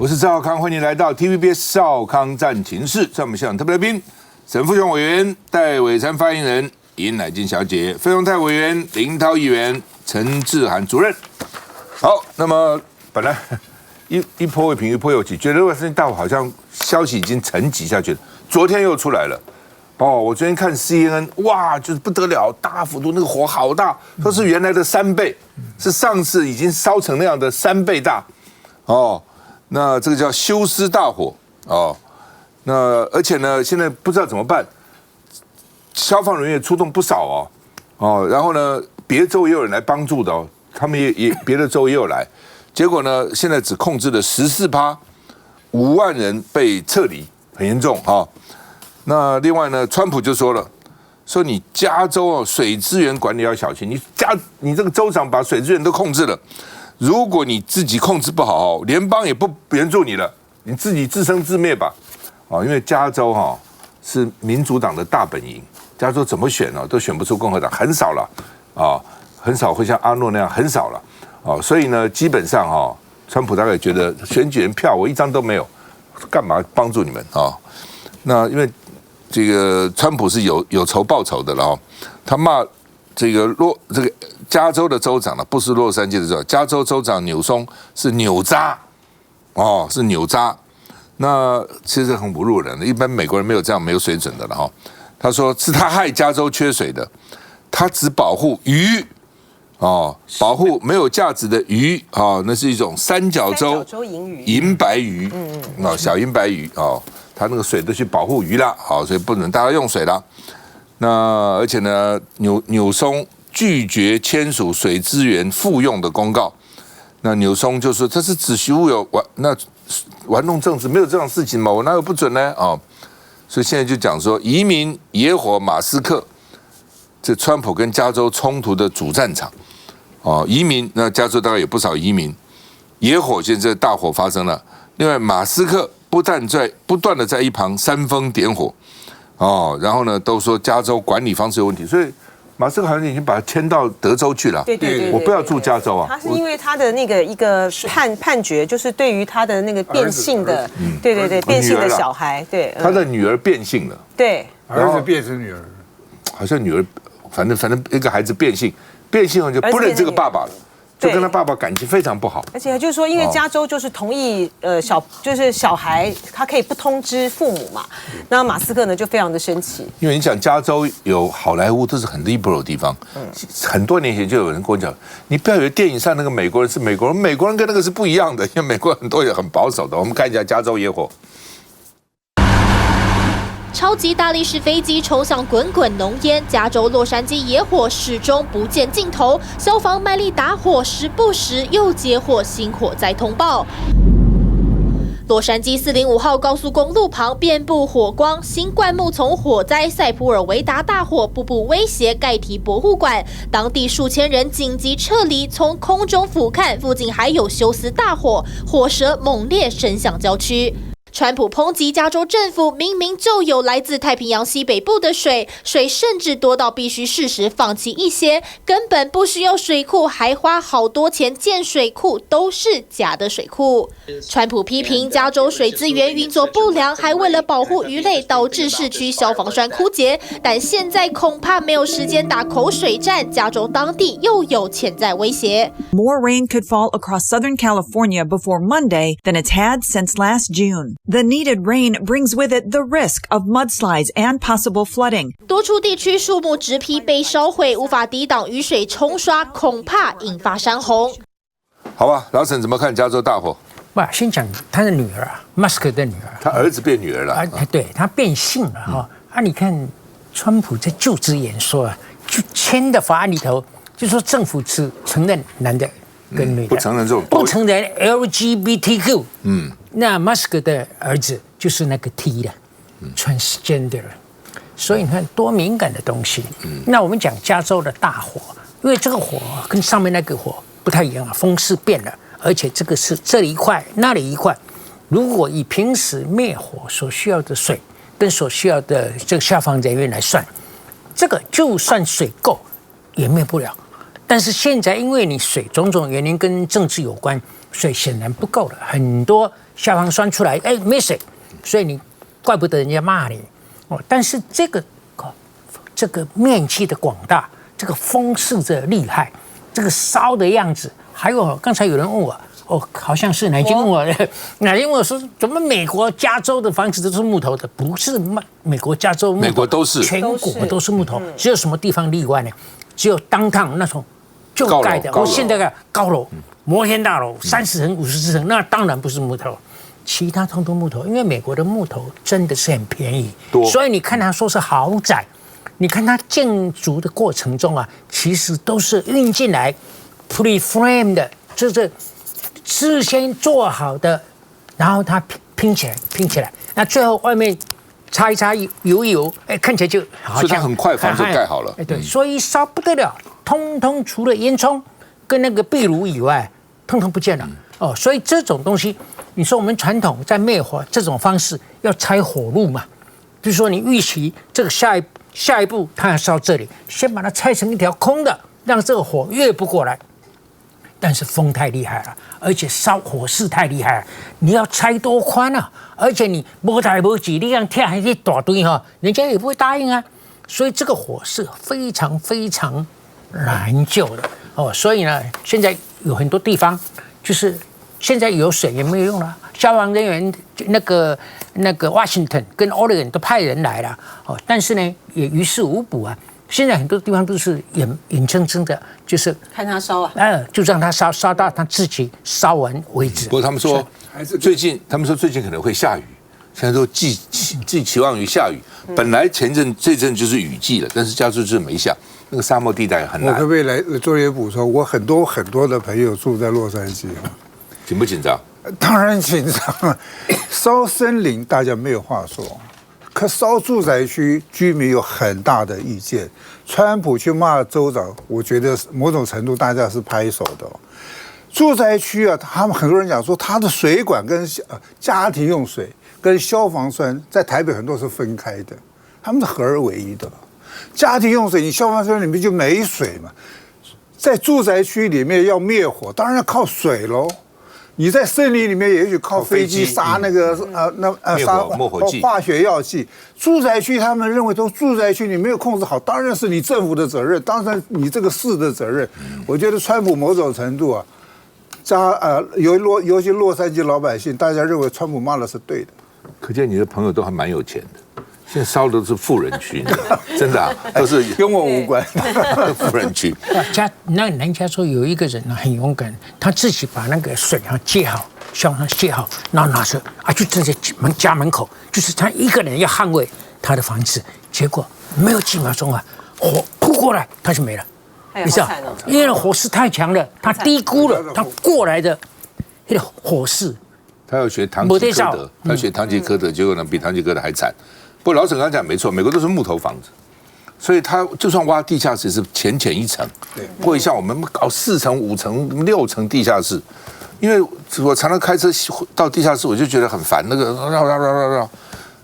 我是赵少康，欢迎来到 TVBS 少康战情室。在我们现场特别来宾，沈富雄委员、戴伟珊发言人、尹乃菁小姐、费鸿泰委员、林涛议员、陈志涵主任。好，那么本来一波未平一波又起，觉得洛杉矶大火好像消息已经沉寂下去了，昨天又出来了。我昨天看 CNN， 哇，就是不得了，大幅度那个火好大，说是原来的3倍，是上次已经烧成那样的3倍大。那这个叫休斯大火那而且呢，现在不知道怎么办，消防人员出动不少然后呢，别的州也有人来帮助的他们也别的州也有来，结果呢，现在只控制了14%，5万人被撤离，很严重那另外呢，川普就说了，说你加州水资源管理要小心，你这个州长把水资源都控制了。如果你自己控制不好，联邦也不援助你了，你自己自生自灭吧。因为加州是民主党的大本营，加州怎么选都选不出共和党，很少了很少会像阿诺那样，很少了所以呢，基本上川普大概觉得选举人票我一张都没有，干嘛帮助你们那因为这个川普是有仇报仇的了他骂这个加州的州长不是洛杉矶的州长，加州州长纽松是扭渣是扭渣，那其实很侮辱人的，一般美国人没有这样没有水准的了他说是他害加州缺水的，他只保护鱼保护没有价值的鱼那是一种三角洲银白鱼小银白鱼他那个水都去保护鱼了所以不能大家用水了。那而且呢，纽松拒绝签署水资源复用的公告。那纽松就说这是子虚乌有，玩弄政治，没有这种事情嘛，我哪有不准呢所以现在就讲说移民野火马斯克，这川普跟加州冲突的主战场移民，那加州大概有不少移民，野火现在大火发生了。另外马斯克不断的在一旁煽风点火然后呢，都说加州管理方式有问题，所以马斯克好像已经把他迁到德州去了。对，我不要住加州他是因为他的那个一个判决，就是对于他的那个变性的，对变性的小孩，对，他的女儿变性了，对，儿子变成女儿，好像女儿，反正一个孩子变性后就不认这个爸爸了。就跟他爸爸感情非常不好，而且就是说，因为加州就是同意就是小孩他可以不通知父母嘛，那马斯克呢就非常的生气，因为你讲加州有好莱坞都是很 liberal 的地方，很多年前就有人跟我讲，你不要以为电影上那个美国人是美国人，美国人跟那个是不一样的，因为美国很多也很保守的。我们看一下加州野火。超级大力士飞机冲向滚滚浓烟，加州洛杉矶野火始终不见尽头，消防卖力打火，时不时又接获新火灾通报。洛杉矶405号高速公路旁遍布火光，新灌木丛火灾，塞普尔维达大火步步威胁盖提博物馆，当地数千人紧急撤离。从空中俯瞰，附近还有休斯大火，火舌猛烈伸向郊区。川普抨击加州政府明明就有来自太平洋西北部的水甚至多到必须适时放弃一些，根本不需要水库，还花好多钱建水库，都是假的水库。川普批评加州水资源运作不良，还为了保护鱼类导致市区消防栓枯竭，但现在恐怕没有时间打口水战，加州当地又有潜在威胁。More rain could fall across Southern California before Monday than it's had since last June. The needed rain brings with it the risk of mudslides and possible flooding. 多处地区树木植皮被烧毁，无法抵挡雨水冲刷，恐怕引发山洪。好吧，老沈怎么看加州大火？先讲他的女儿马斯克的女儿，他儿子变女儿了对，他变性了你看川普在就职演说就签的法案里头就说政府只承认男的跟女的，不承认这种，不承认 LGBTQ。那马斯克的儿子就是那个 T 的，transgender。所以你看多敏感的东西。那我们讲加州的大火，因为这个火跟上面那个火不太一样风势变了，而且这个是这里一块那里一块。如果以平时灭火所需要的水跟所需要的这个消防人员来算，这个就算水够也灭不了。但是现在因为你水种种原因跟政治有关，水显然不够了，很多消防栓出来，哎，没水，所以你怪不得人家骂你哦。但是这个面积的广大，这个风势的厉害，这个烧的样子，还有刚才有人问我。哦，好像是哪天问我，哪天问我说，怎么美国加州的房子都是木头的？不是美国加州木头，美国都是，全国都是木头，只有什么地方例外呢？只有downtown那种旧盖的，我现在的高楼、摩天大楼，30层、50层，那当然不是木头，其他通通木头，因为美国的木头真的是很便宜，所以你看他说是豪宅，你看它建筑的过程中啊，其实都是运进来 pre-frame 的，就是事先做好的，然后它拼起来，那最后外面擦一擦油一油，哎，看起来就好像，所以它很快房子盖好了。哎，对，所以烧不得了，通通除了烟囱跟那个壁炉以外，通通不见了。哦，所以这种东西，你说我们传统在灭火这种方式要拆火路嘛？比如说你预期这个下一步它要烧这里，先把它拆成一条空的，让这个火越不过来。但是风太厉害了，而且烧火势太厉害了，你要拆多宽啊？而且你没大没几，你这样跳还一大堆哈，人家也不会答应啊。所以这个火是非常非常难救的哦。所以呢，现在有很多地方就是现在有水也没有用了，消防人员那个 Washington 跟 Oregon 都派人来了哦，但是呢也于事无补啊。现在很多地方都是眼睁睁的，就是看他烧啊，就让他烧到他自己烧完为止。不过他们说最近可能会下雨，现在都寄期望于下雨。本来这阵就是雨季了，但是加州就是没下，那个沙漠地带很难。我可不可以来做一些补充？我很多的朋友住在洛杉矶，紧不紧张？当然紧张。烧森林大家没有话说。可烧住宅区，居民有很大的意见。川普去骂州长，我觉得某种程度大家是拍手的。住宅区啊，他们很多人讲说，他的水管跟家庭用水跟消防栓在台北很多是分开的，他们是合而为一的。家庭用水，你消防栓里面就没水嘛。在住宅区里面要灭火，当然要靠水喽。你在森林里面，也许靠飞机杀那个杀灭火剂、化学药剂。住宅区他们认为，住宅区你没有控制好，当然是你政府的责任，当然你这个市的责任。我觉得川普某种程度啊，尤其洛杉矶老百姓，大家认为川普骂的是对的。可见你的朋友都还蛮有钱的。现在烧的都是富人区，真的啊，都是跟我无关。富人区。那人家说有一个人很勇敢，他自己把那个水接好，消防接好，然后拿着就站在家门口，就是他一个人要捍卫他的房子，结果没有几秒钟啊，火扑过来他就没了，你知道？因为火势太强了，他低估了他过来的那个火势。他要学堂吉诃德，他学堂吉诃德，结果呢比堂吉诃德还惨。不过老沈刚刚讲没错，美国都是木头房子，所以他就算挖地下室是浅一层，不会像我们搞4层、5层、6层地下室。因为我常常开车到地下室，我就觉得很烦，那个绕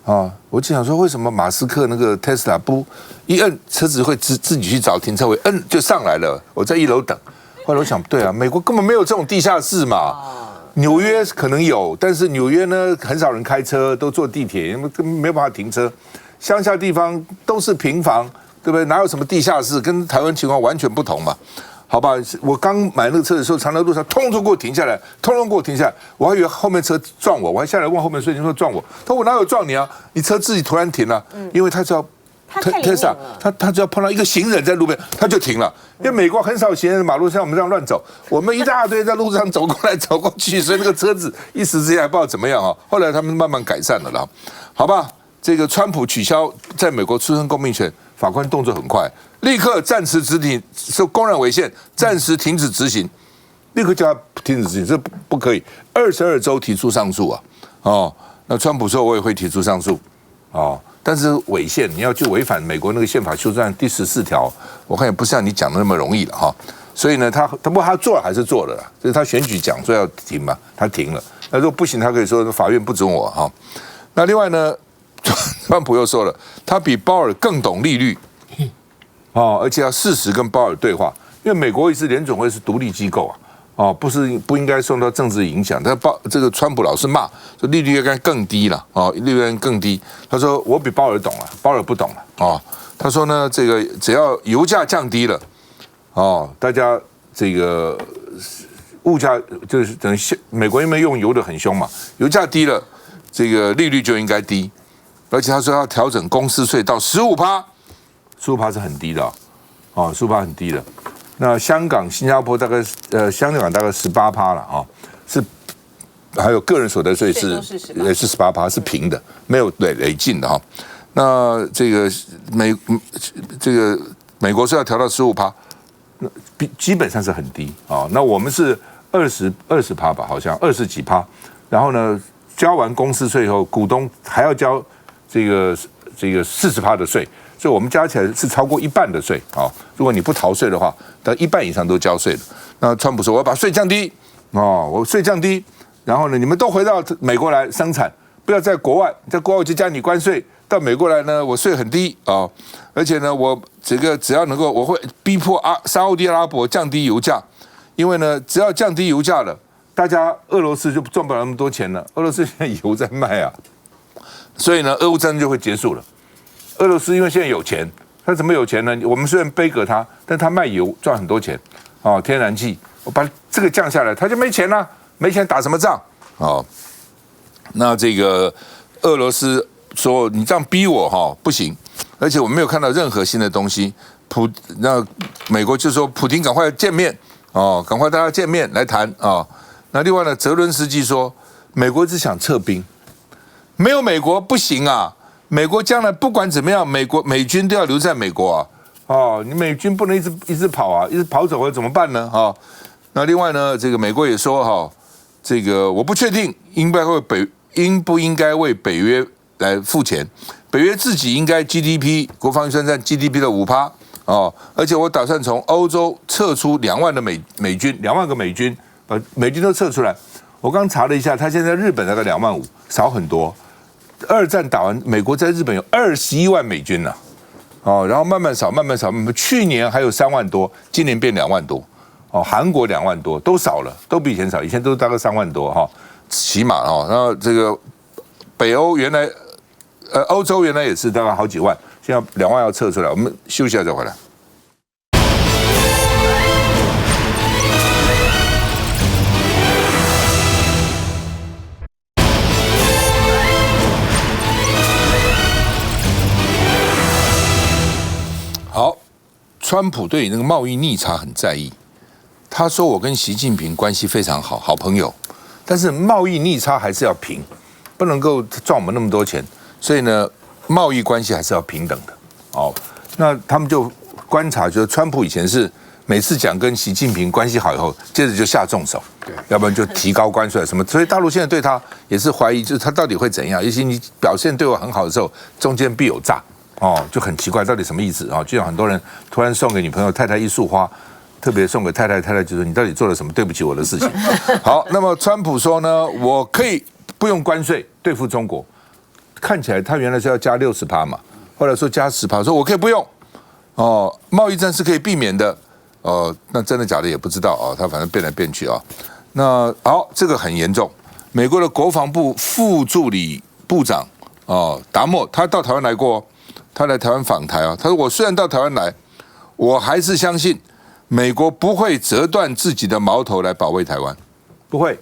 啊，我就想说，为什么马斯克那个 Tesla 不一摁车子会自己去找停车位，摁就上来了，我在1楼等。后来我想，对啊，美国根本没有这种地下室嘛。纽约可能有，但是纽约呢很少人开车，都坐地铁，因为根本没有办法停车。乡下地方都是平房，对不对？哪有什么地下室？跟台湾情况完全不同嘛。好吧，我刚买那个车的时候，长乐路上通通给我停下来，我还以为后面车撞我，我还下来问后面司机说撞我，他说我哪有撞你啊？你车自己突然停了，因为他只要。Tesla， 他只要碰到一个行人在路边，他就停了。因为美国很少行人马路像我们这样乱走，我们一大堆在路上走过来走过去，所以那个车子一时之间还不知道怎么样啊。后来他们慢慢改善了啦，好吧？这个川普取消在美国出生公民权，法官动作很快，立刻暂时执行，受公然违宪，暂时停止执行，立刻叫他停止执行，这不可以。22州提出上诉啊，哦，那川普说我也会提出上诉，哦。但是违宪，你要去违反美国那个宪法修正案第14条，我看也不像你讲的那么容易了哈。所以呢，他做了还是做了啦，就是他选举讲说要停嘛，他停了。那如果不行，他可以说法院不准我哈。那另外呢，川普又说了，他比鲍尔更懂利率，哦，而且要适时跟鲍尔对话，因因为美国也是联总会是独立机构啊。哦，不应该受到政治影响。这个川普老是骂说利率应该更低了，哦，利率应该更低。他说我比鲍尔懂了，鲍尔不懂了，哦，他说呢，这个只要油价降低了，哦，大家这个物价就是等于美国因为用油的很凶嘛，油价低了，这个利率就应该低，而且他说要调整公司税到15%，15%是很低的，哦，15%很低的。那香港、新加坡大概香港大概18%了啊，是还有个人所得税是18%，是平的，没有累进的哈。那这个美国是要调到15%，那基本上是很低啊。那我们是20%吧，好像20几%，然后呢，交完公司税以后，股东还要交这个40%的税。所以我们加起来是超过一半的税啊！如果你不逃税的话，但一半以上都交税了。那川普说我要把税降低哦，我税降低，然后呢，你们都回到美国来生产，不要在国外我就加你关税，到美国来呢，我税很低啊，而且呢，我这个只要能够，我会逼迫沙烏地阿拉伯降低油价，因为呢，只要降低油价了，大家俄罗斯就赚不了那么多钱了，俄罗斯现在油在卖啊，所以呢，俄乌战争就会结束了。俄罗斯因为现在有钱，他怎么有钱呢？我们虽然背革他，但他卖油赚很多钱，哦，天然气，我把这个降下来，他就没钱了，没钱打什么仗？哦，那这个俄罗斯说你这样逼我哈不行，而且我没有看到任何新的东西。那美国就说普丁赶快见面哦，赶快大家见面来谈啊。那另外呢，泽伦斯基说美国只想撤兵，没有美国不行啊。美国将来不管怎么样，美军都要留在美国啊！哦，你美军不能一直跑啊，一直跑走了怎么办呢？哈、哦，那另外呢，这个美国也说哈，这个我不确定应不应该为北约来付钱，北约自己应该 GDP 国防预算占 GDP 的5%哦，而且我打算从欧洲撤出2万的美军，2万个美军，把美军都撤出来。我刚查了一下，他现在日本大概2万5，少很多。二战打完，美国在日本有21万美军呢、哦，然后慢慢少，去年还有3万多，今年变2万多，哦，韩国2万多，都少了，都比以前少，以前都大概3万多哈、哦，起码哦，然后这个北欧原来，欧洲原来也是大概好几万，现在2万要撤出来，我们休息一下再回来。好，川普对那个贸易逆差很在意。他说我跟习近平关系非常好，好朋友，但是贸易逆差还是要平，不能够赚我们那么多钱。所以呢，贸易关系还是要平等的。哦，那他们就观察，就是川普以前是每次讲跟习近平关系好以后，接着就下重手，对，要不然就提高关税什么。所以大陆现在对他也是怀疑，就是他到底会怎样？尤其你表现对我很好的时候，中间必有诈。哦，就很奇怪，到底什么意思啊？就像很多人突然送给女朋友、太太一束花，特别送给太太，太太就说你到底做了什么对不起我的事情？好，那么川普说呢，我可以不用关税对付中国，看起来他原来是要加60%嘛，后来说加10%，说我可以不用。哦，贸易战是可以避免的。那真的假的也不知道啊，他反正变来变去啊。那好，这个很严重。美国的国防部副助理部长达默，他到台湾来过。他来台湾访台啊，他说我虽然到台湾来，我还是相信美国不会折断自己的矛头来保卫台湾，不会。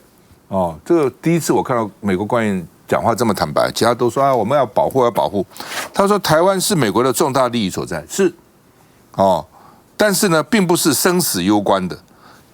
哦，这个第一次我看到美国官员讲话这么坦白，其他都说啊我们要保护要保护。他说台湾是美国的重大利益所在，是哦，但是呢并不是生死攸关的，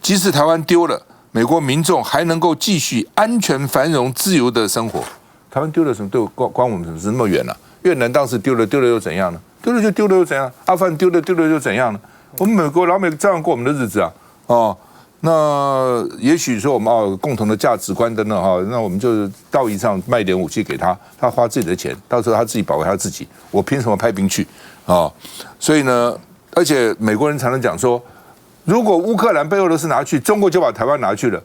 即使台湾丢了，美国民众还能够继续安全繁荣自由的生活。台湾丢了什么对关我们什么事那么远呢、啊？越南当时丢了又怎样呢？丢了就丢了又怎样？阿富汗丢了又怎样呢？我们老美照样过我们的日子啊！哦，那也许说我们有共同的价值观等等哈，那我们就道义上卖点武器给他，他花自己的钱，到时候他自己保卫他自己，我凭什么派兵去啊？所以呢，而且美国人常常讲说，如果乌克兰被俄罗斯拿去，中国就把台湾拿去了。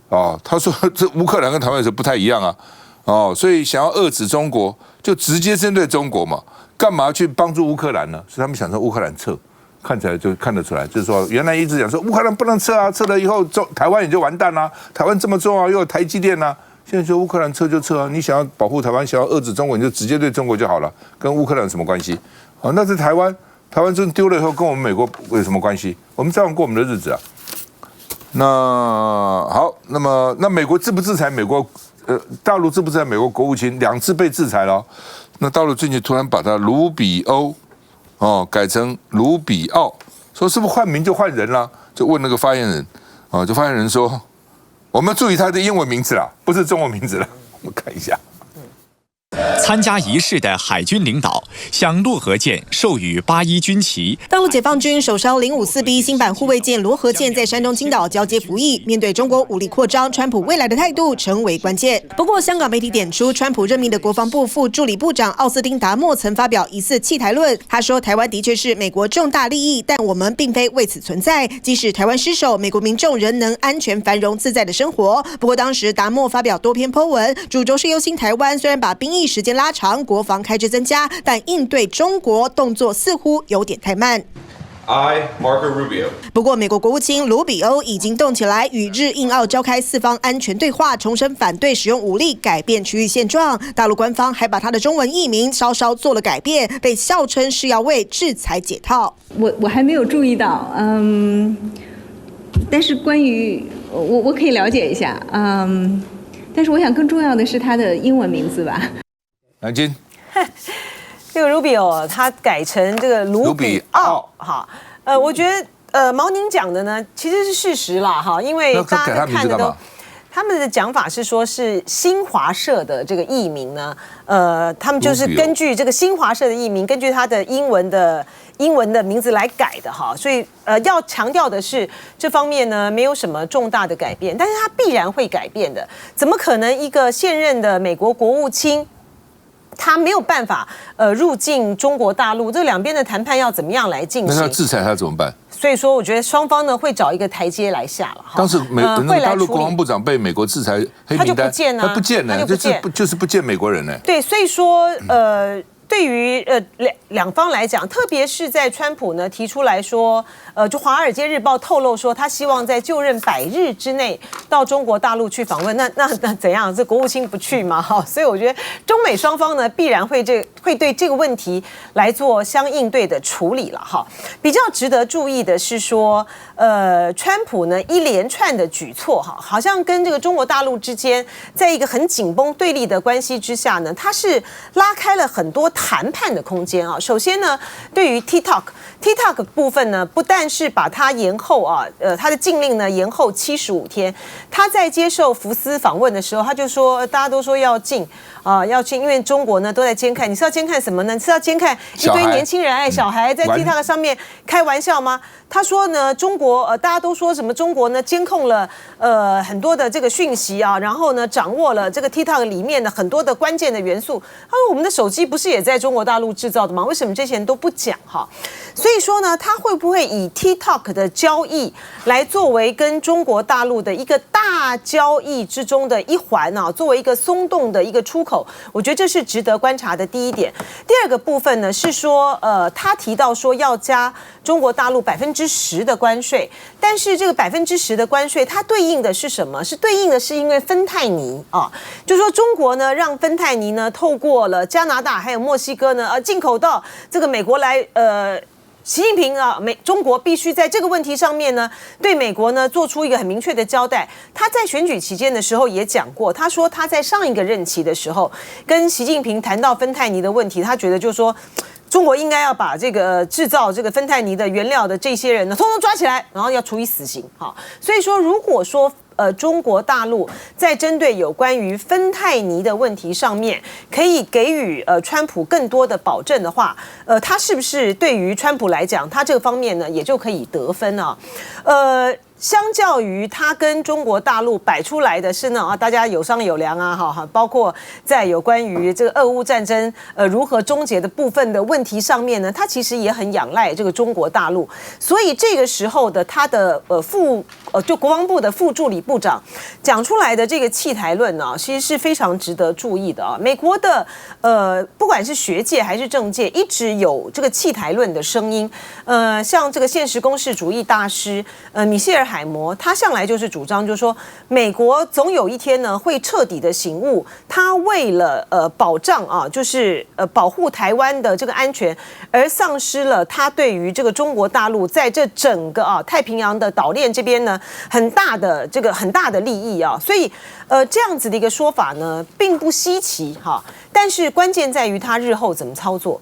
哦，他说这乌克兰跟台湾有时候不太一样啊。哦，所以想要遏制中国，就直接针对中国嘛，干嘛去帮助乌克兰呢？所以他们想说乌克兰撤，看起来就看得出来，就是说原来一直讲说乌克兰不能撤啊，撤了以后台湾也就完蛋啦、台湾这么重要又有台积电啊，现在说乌克兰撤就撤啊，你想要保护台湾，想要遏制中国，你就直接对中国就好了，跟乌克兰有什么关系？哦，那是台湾真丢了以后，跟我们美国有什么关系？我们照样过我们的日子啊。那好，那美国制不制裁美国？大陆制不制裁美国国务卿2次被制裁了，那大陆最近突然把他卢比欧改成卢比奥，说是不是换名就换人了？就问那个发言人就发言人说，我们注意他的英文名字啦，不是中文名字了。我们看一下。参加仪式的海军领导向罗河舰授予81军旗。大陆解放军首艘054B 新版护卫舰罗河舰在山东青岛交接服役。面对中国武力扩张，川普未来的态度成为关键。不过，香港媒体点出，川普任命的国防部副助理部长奥斯汀达莫曾发表疑似弃台论。他说，台湾的确是美国重大利益，但我们并非为此存在。即使台湾失守，美国民众仍能安全、繁荣、自在的生活。不过，当时达莫发表多篇 po 文，主轴是忧心台湾虽然把兵役时间拉长，国防开支增加，但应对中国动作似乎有点太慢。Marco Rubio。不过，美国国务卿卢比欧已经动起来，与日印澳召开4方安全对话，重申反对使用武力改变区域现状。大陆官方还把他的中文译名稍稍做了改变，被笑称是要为制裁解套。我还没有注意到，但是关于我可以了解一下，但是我想更重要的是他的英文名字吧。南京，这个 Rubio 他改成这个卢比奥哈，我觉得毛宁讲的呢其实是事实啦哈，因为大家看的都。他们的讲法是说，是新华社的这个译名呢，他们就是根据这个新华社的译名，根据他的英文的名字来改的哈，所以要强调的是这方面呢没有什么重大的改变，但是它必然会改变的，怎么可能一个现任的美国国务卿？他没有办法入境中国大陆，这两边的谈判要怎么样来进行？那要制裁他怎么办？所以说，我觉得双方呢会找一个台阶来下了。当时大陆国防部长被美国制裁黑名单，他就不见了，他不见了，就是不见美国人呢。对，所以说对于两方来讲，特别是在川普呢提出来说，就《华尔街日报》透露说，他希望在就任100日之内到中国大陆去访问。那怎样？这国务卿不去吗？哈，所以我觉得中美双方呢必然会对这个问题来做相应对的处理了。哈，比较值得注意的是说，川普呢一连串的举措，哈，好像跟这个中国大陆之间在一个很紧绷对立的关系之下呢，它是拉开了很多谈判的空间啊。首先呢，对于 TikTok 部分呢，不但是把它延后啊，它的禁令呢延后75天。他在接受福斯访问的时候，他就说，大家都说要禁，因为中国呢都在监看。你是要监看什么呢？你是要监看一堆年轻人小孩在 TikTok 上面开玩笑吗？他说呢，中国大家都说什么？中国呢监控了很多的这个讯息啊，然后呢掌握了这个 TikTok 里面的很多的关键的元素。他说我们的手机不是也在中国大陆制造的吗？为什么这些人都不讲哈？所以说呢，他会不会以 TikTok 的交易来作为跟中国大陆的一个大交易之中的一环啊，作为一个松动的一个出口？我觉得这是值得观察的第一点。第二个部分呢是说，他提到说要加中国大陆10%的关税，但是这个10%的关税，它对应的是什么？是对应的是因为芬太尼啊，就是说中国呢让芬太尼呢透过了加拿大还有墨西哥呢进口到这个美国来习近平啊，中国必须在这个问题上面呢，对美国呢做出一个很明确的交代。他在选举期间的时候也讲过，他说他在上一个任期的时候跟习近平谈到芬太尼的问题，他觉得就是说，中国应该要把这个制造这个芬太尼的原料的这些人呢，通通抓起来，然后要处以死刑。好，所以说如果说中国大陆在针对有关于芬太尼的问题上面，可以给予川普更多的保证的话，他是不是对于川普来讲，他这个方面呢也就可以得分啊？相较于他跟中国大陆摆出来的是呢大家有商有量啊，哈，包括在有关于这个俄乌战争如何终结的部分的问题上面呢，他其实也很仰赖这个中国大陆，所以这个时候的他的就国防部的副助理部部长讲出来的这个弃台论呢，其实是非常值得注意的啊。美国的不管是学界还是政界，一直有这个弃台论的声音。像这个现实公式主义大师米歇尔海默，他向来就是主张，就是说美国总有一天呢会彻底的醒悟，他为了保障啊，就是保护台湾的这个安全，而丧失了他对于这个中国大陆在这整个太平洋的岛链这边呢很大的利益啊，所以这样子的一个说法呢并不稀奇哈，但是关键在于他日后怎么操作。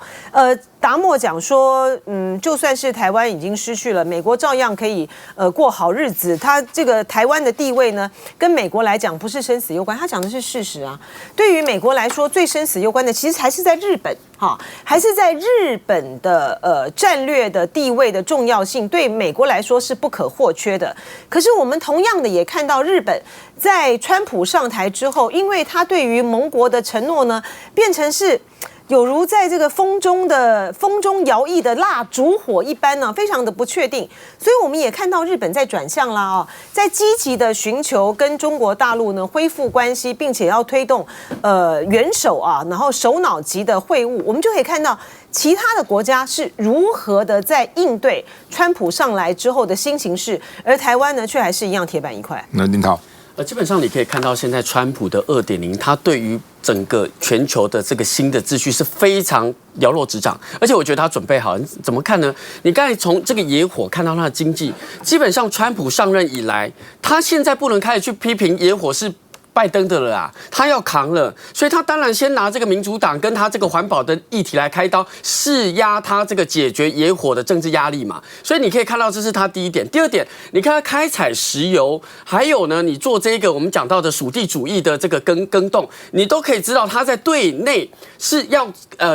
达默讲说，就算是台湾已经失去了，美国照样可以过好日子。他这个台湾的地位呢，跟美国来讲不是生死攸关，他讲的是事实啊。对于美国来说，最生死攸关的其实还是在日本哈，还是在日本的战略的地位的重要性，对美国来说是不可或缺的。可是我们同样的也看到，日本在川普上台之后，因为他对于盟国的承诺呢，变成是有如在这个风中摇曳的蜡烛火一般呢，非常的不确定。所以我们也看到日本在转向啦啊，在积极的寻求跟中国大陆呢恢复关系，并且要推动元首啊，然后首脑级的会晤。我们就可以看到其他的国家是如何的在应对川普上来之后的新形势，而台湾呢却还是一样铁板一块。那林涛。基本上你可以看到，现在川普的2.0，他对于整个全球的这个新的秩序是非常了若指掌，而且我觉得他准备好。怎么看呢？你刚才从这个野火看到他的经济，基本上川普上任以来，他现在不能开始去批评野火是拜登的了啊，他要扛了，所以他当然先拿这个民主党跟他这个环保的议题来开刀，施压他这个解决野火的政治压力嘛。所以你可以看到这是他第一点。第二点，你看他开采石油，还有呢，你做这个我们讲到的属地主义的这个耕动，你都可以知道他在对内是要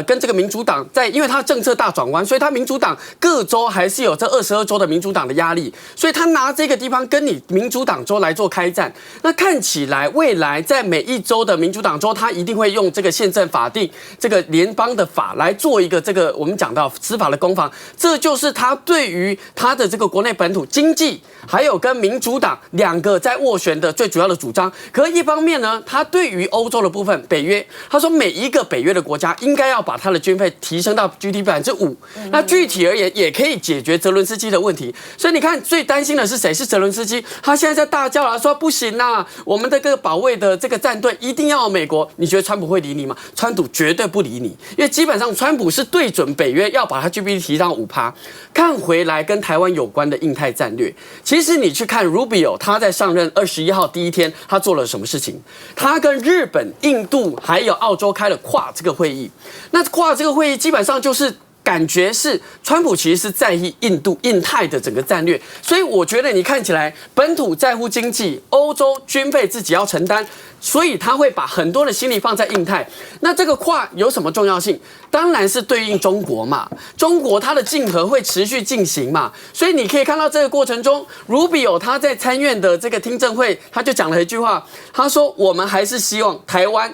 跟这个民主党因为他政策大转弯，所以他民主党各州还是有这22州的民主党的压力，所以他拿这个地方跟你民主党州来做开战。那看起来未来在每一州的民主党州，他一定会用这个宪政法定这个联邦的法来做一个这个我们讲到司法的攻防，这就是他对于他的这个国内本土经济，还有跟民主党两个在斡旋的最主要的主张。可是一方面呢，他对于欧洲的部分，北约，他说每一个北约的国家应该要把他的军费提升到 GDP 5%。那具体而言，也可以解决泽伦斯基的问题。所以你看，最担心的是谁？是泽伦斯基，他现在在大叫了，说不行啦，我们的这个保卫的这个战队一定要有美国。你觉得川普会理你吗？川普绝对不理你，因为基本上川普是对准北约要把他 GDP 提上5%。看回来跟台湾有关的印太战略，其实你去看 Rubio， 他在上任21号第一天，他做了什么事情？他跟日本、印度还有澳洲开了跨这个会议。那跨这个会议基本上就是感觉是川普其实是在意印太的整个战略，所以我觉得你看起来本土在乎经济，欧洲军费自己要承担，所以他会把很多的心力放在印太。那这个跨有什么重要性？当然是对应中国嘛，中国它的竞合会持续进行嘛，所以你可以看到这个过程中 ，Rubio 他在参院的这个听证会，他就讲了一句话，他说我们还是希望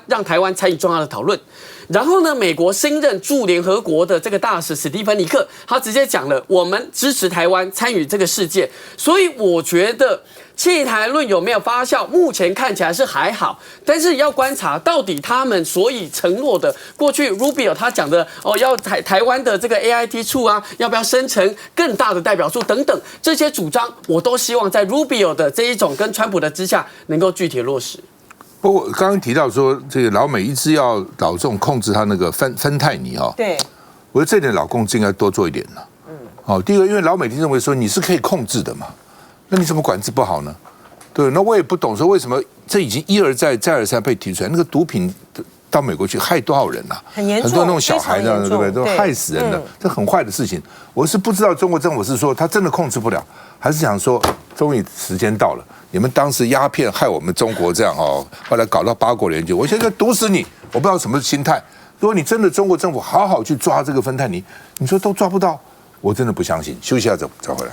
让台湾参与重要的讨论。然后呢，美国新任驻联合国的这个大使史蒂芬尼克，他直接讲了，我们支持台湾参与这个事件。所以我觉得弃台论有没有发酵，目前看起来是还好，但是要观察到底他们所以承诺的，过去 Rubio 他讲的要台湾的这个 AIT 处啊，要不要生成更大的代表处等等这些主张，我都希望在 Rubio 的这一种跟川普的之下能够具体落实。不过刚刚提到说，这个老美一直要老重控制他那个芬太尼哦，对，我觉得这点老共应该多做一点了。第一个，因为老美认为说你是可以控制的嘛，那你怎么管制不好呢？对，那我也不懂说为什么这已经一而再再而三被提出来，那个毒品到美国去害多少人啊？很严重，很多那种小孩的，对不对？都害死人的，这很坏的事情。我是不知道中国政府是说他真的控制不了，还是想说终于时间到了。你们当时鸦片害我们中国这样哦，后来搞到8国联军，我现在毒死你，我不知道什么心态。如果你真的中国政府好好去抓这个芬太尼，你说都抓不到，我真的不相信。休息一下，再回来。